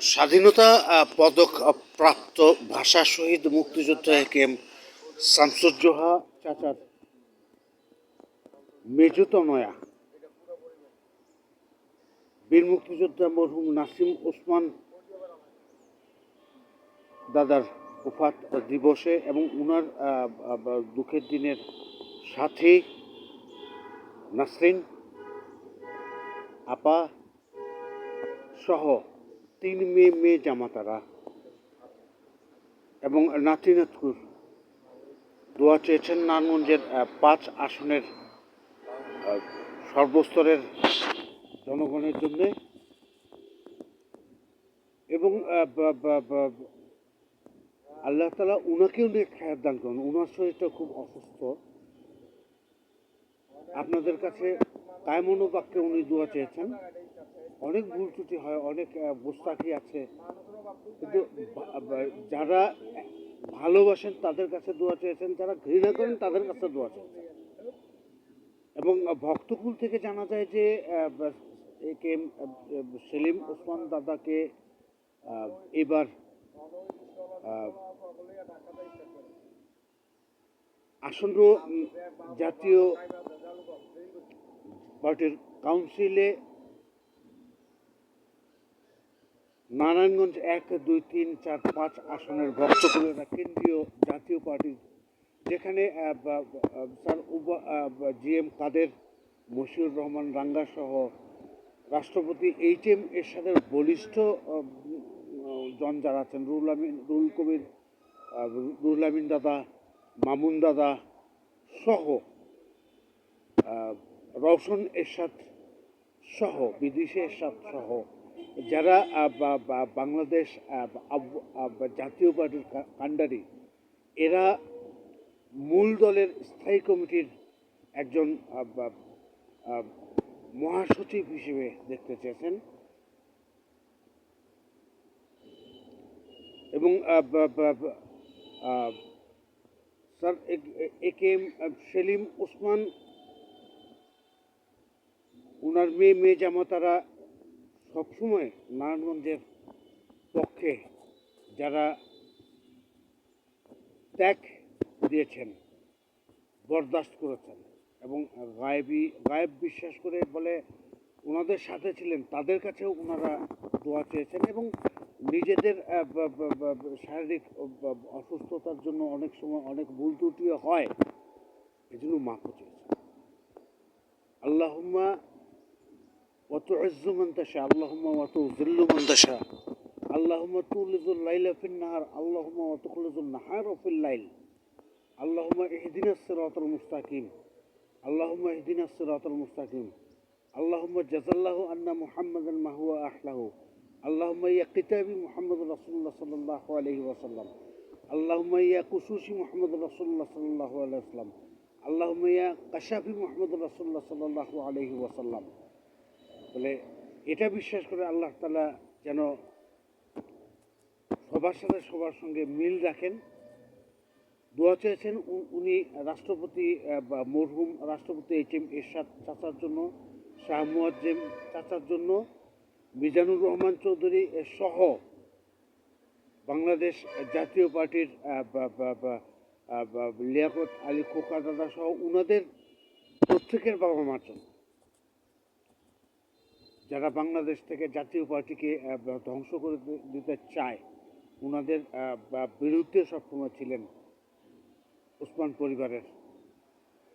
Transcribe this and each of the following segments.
স্বাধীনতা পদক প্রাপ্ত ভাষা শহীদ মুক্তিযোদ্ধা একেএম শামসুজ্জোহা চাচার মেজতনয়া বীর মুক্তিযোদ্ধা মরহুম নাসিম ওসমান দাদার ওফাত দিবসে এবং উনার দুঃখের দিনের সাথে নাসরিন আপা সহ 3 মেয়ে জামাতারা এবং নাতি নাতকুর দোয়া চেয়েছেন নারায়ণগঞ্জের 5 আসনের সর্বস্তরের জনগণের জন্য এবং আল্লাহ তাআলা উনাকেও নিয়ে খায়ের দান করুন। উনার শরীরটা খুব অসুস্থ। আপনাদের কাছে কায়মনো বাক্যে উনি দোয়া চেয়েছেন। অনেক ভুল ত্রুটি হয়, অনেক গোস্তাখি আছে, কিন্তু যারা ভালোবাসেন তাদের কাছে দোয়া চেয়েছেন, যারা ঘৃণা করেন তাদের কাছে দোয়া চেয়েছেন। এবং ভক্তকুল থেকে জানা যায় যে একেএম সেলিম ওসমান দাদাকে এবার আসন্ন জাতীয় পার্টির কাউন্সিলে নারায়ণগঞ্জ 1, 2, 3, 4, 5 আসনের ভক্তকুলেরা কেন্দ্রীয় জাতীয় পার্টি, যেখানে স্যার জিএম কাদের, মশিউর রহমান রাঙ্গা সহ রাষ্ট্রপতি HM এরশাদের বলিষ্ঠ জন যারা আছেন, রুহুল কবির, রুহুল আমিন দাদা, মামুন দাদা সহ রওশন এরশাদ সহ বিদেশি এরশাদ সহ যারা বাংলাদেশ জাতীয় পার্টির কাণ্ডারি, এরা মূল দলের স্থায়ী কমিটির একজন মহাসচিব হিসেবে দেখতে চেয়েছেন এবং স্যার একেএম সেলিম ওসমান ওনার মেয়ে জামাতারা সবসময় নারায়ণগঞ্জের পক্ষে যারা ত্যাগ দিয়েছেন, বরদাস্ত করেছেন এবং গায়েব বিশ্বাস করে বলে ওনাদের সাথে ছিলেন, তাদের কাছেও ওনারা দোয়া চেয়েছেন এবং নিজেদের শারীরিক অসুস্থতার জন্য অনেক সময় অনেক ভুল ত্রুটিও হয়, এজন্য মাফও চেয়েছেন। আল্লাহুম্মা ওয়া তু'ইজ্জু মান তাশা, আল্লাহুম্মা ওয়া তুযিল্লু মান তাশা, আল্লাহুম্মা তুলিজুল লাইলা ফিন নাহার, আল্লাহুম্মা ওয়া তুখলিজুন নাহারা ফিল লাইল, আল্লাহুম্মা ইহদিনাস সিরাতাল মুস্তাকিম, আল্লাহুম্মা ইহদিনাস সিরাতাল মুস্তাকিম, আল্লাহুম্মা জাযাল্লাহু আন্না মুহাম্মাদান মা হুয়া আহলাহু, আল্লাহুম্মা ইয়া কিতাবি মুহাম্মাদুর রাসূলুল্লাহ সাল্লাল্লাহু আলাইহি ওয়াসাল্লাম, আল্লাহুম্মা ইয়া কুসুসি মুহাম্মাদুর রাসূলুল্লাহ সাল্লাল্লাহু আলাইহি ওয়াসাল্লাম, আল্লাহুম্মা ইয়া কাশাফি মুহাম্মাদুর রাসূলুল্লাহ সাল্লাল্লাহু আলাইহি ওয়াসাল্লাম। বলে এটা বিশ্বাস করে আল্লাহ তাআলা যেন সবার সাথে সবার সঙ্গে মিল রাখেন। দোয়া চেয়েছেন উনি রাষ্ট্রপতি মরহুম রাষ্ট্রপতি HM এরশাদ চাচার জন্য, শাহ মুয়াজ্জেম চাচার জন্য, মিজানুর রহমান চৌধুরী সহ বাংলাদেশ জাতীয় পার্টির লিয়াকত আলী খোকা দাদা সহ উনাদের প্রত্যেকের বাবা মার জন্য, যারা বাংলাদেশ থেকে জাতীয় পার্টিকে ধ্বংস করে দিতে চায়, উনাদের বিরুদ্ধে সবসময় ছিলেন ওসমান পরিবারের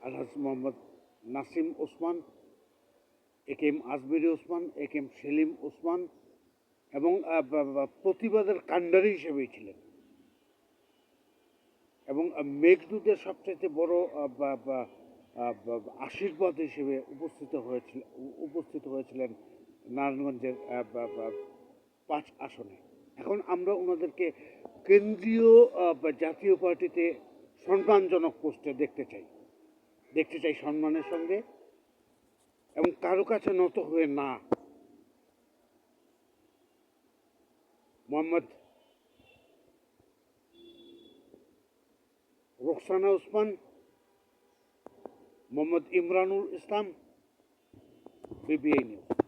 আলহাজ মোহাম্মদ নাসিম ওসমান, একেএম আজমিরি ওসমান, একেএম সেলিম ওসমান এবং প্রতিবাদের কাণ্ডারি হিসেবেই ছিলেন এবং মেঘদূতের সবচাইতে বড় আশীর্বাদ হিসেবে উপস্থিত হয়েছিলেন নারায়ণগঞ্জের 5 আসনে। এখন আমরা ওনাদেরকে কেন্দ্রীয় জাতীয় পার্টিতে সম্মানজনক পোস্টে দেখতে চাই সম্মানের সঙ্গে এবং কারো কাছে নত হয়ে না। মোহাম্মদ রোকসানা ওসমান, মোহাম্মদ ইমরানুল ইসলাম, BBI নিউজ।